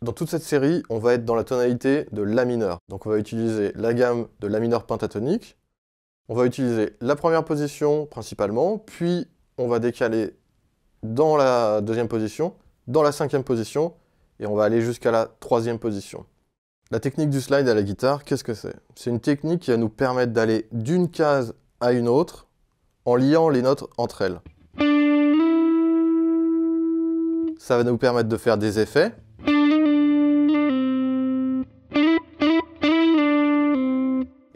Dans toute cette série, on va être dans la tonalité de La mineur. Donc on va utiliser la gamme de La mineur pentatonique. On va utiliser la première position principalement, puis on va décaler dans la deuxième position, dans la cinquième position, et on va aller jusqu'à la troisième position. La technique du slide à la guitare, qu'est-ce que c'est? C'est une technique qui va nous permettre d'aller d'une case à une autre en liant les notes entre elles. Ça va nous permettre de faire des effets.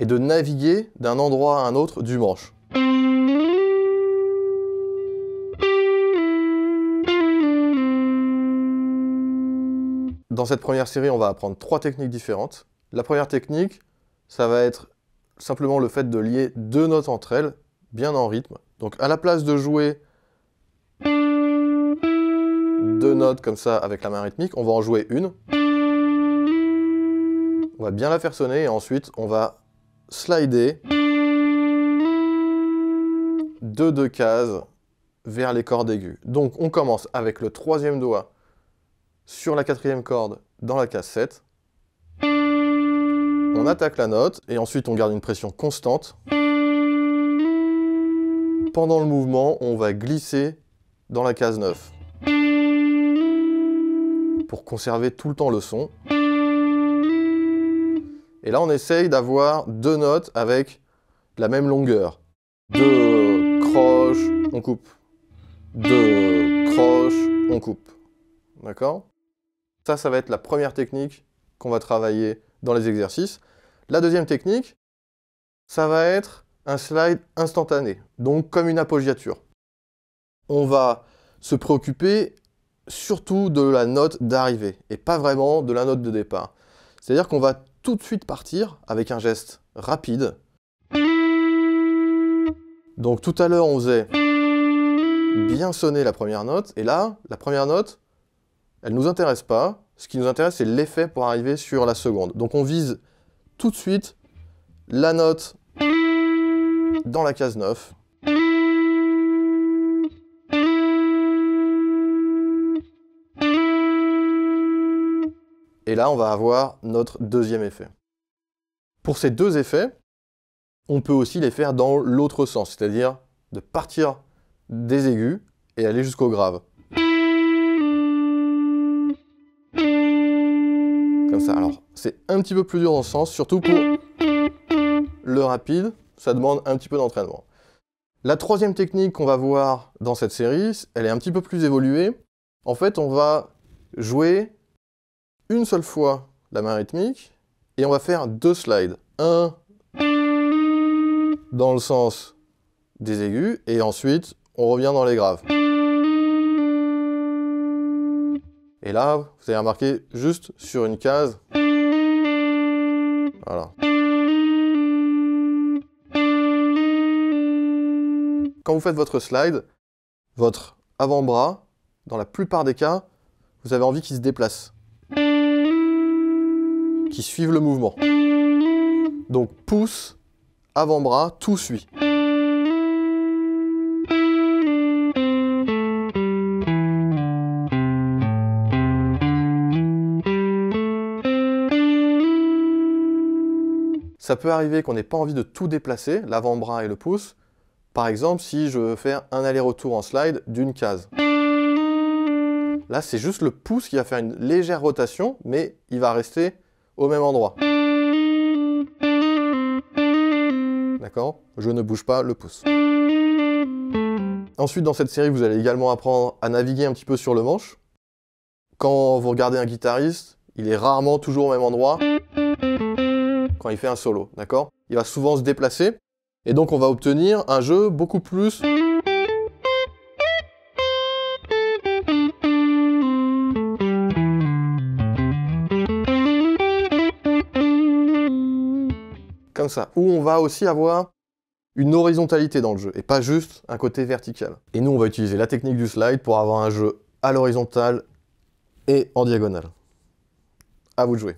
Et de naviguer d'un endroit à un autre du manche. Dans cette première série, on va apprendre 3 techniques différentes. La première technique, ça va être simplement le fait de lier 2 notes entre elles, bien en rythme. Donc à la place de jouer 2 notes comme ça avec la main rythmique, on va en jouer une. On va bien la faire sonner et ensuite on va slider de 2 cases vers les cordes aiguës. Donc on commence avec le troisième doigt sur la quatrième corde dans la case 7. On attaque la note et ensuite on garde une pression constante. Pendant le mouvement, on va glisser dans la case 9 pour conserver tout le temps le son. Et là, on essaye d'avoir 2 notes avec la même longueur. 2 croches, on coupe. 2 croches, on coupe. D'accord? Ça va être la première technique qu'on va travailler dans les exercices. La deuxième technique, ça va être un slide instantané, donc comme une appoggiature. On va se préoccuper surtout de la note d'arrivée, et pas vraiment de la note de départ. C'est-à-dire qu'on va tout de suite partir avec un geste rapide. Donc tout à l'heure, on faisait bien sonner la première note, et là, la première note, elle ne nous intéresse pas. Ce qui nous intéresse, c'est l'effet pour arriver sur la seconde. Donc on vise tout de suite la note dans la case 9. Et là, on va avoir notre deuxième effet. Pour ces 2 effets, on peut aussi les faire dans l'autre sens, c'est-à-dire de partir des aigus et aller jusqu'au grave. Comme ça. Alors, c'est un petit peu plus dur dans ce sens, surtout pour le rapide, ça demande un petit peu d'entraînement. La troisième technique qu'on va voir dans cette série, elle est un petit peu plus évoluée. En fait, on va jouer une seule fois la main rythmique et on va faire 2 slides. Un dans le sens des aigus et ensuite on revient dans les graves. Et là, vous allez remarquer juste sur une case. Voilà. Quand vous faites votre slide, votre avant-bras, dans la plupart des cas, vous avez envie qu'il se déplace. Qu'il suive le mouvement. Donc pouce, avant-bras, tout suit. Ça peut arriver qu'on n'ait pas envie de tout déplacer, l'avant-bras et le pouce. Par exemple, si je veux faire un aller-retour en slide d'une case. Là, c'est juste le pouce qui va faire une légère rotation, mais il va rester au même endroit. D'accord? Je ne bouge pas le pouce. Ensuite, dans cette série, vous allez également apprendre à naviguer un petit peu sur le manche. Quand vous regardez un guitariste, il est rarement toujours au même endroit quand il fait un solo, d'accord? Il va souvent se déplacer, et donc on va obtenir un jeu beaucoup plus comme ça, où on va aussi avoir une horizontalité dans le jeu, et pas juste un côté vertical. Et nous, on va utiliser la technique du slide pour avoir un jeu à l'horizontale et en diagonale. À vous de jouer.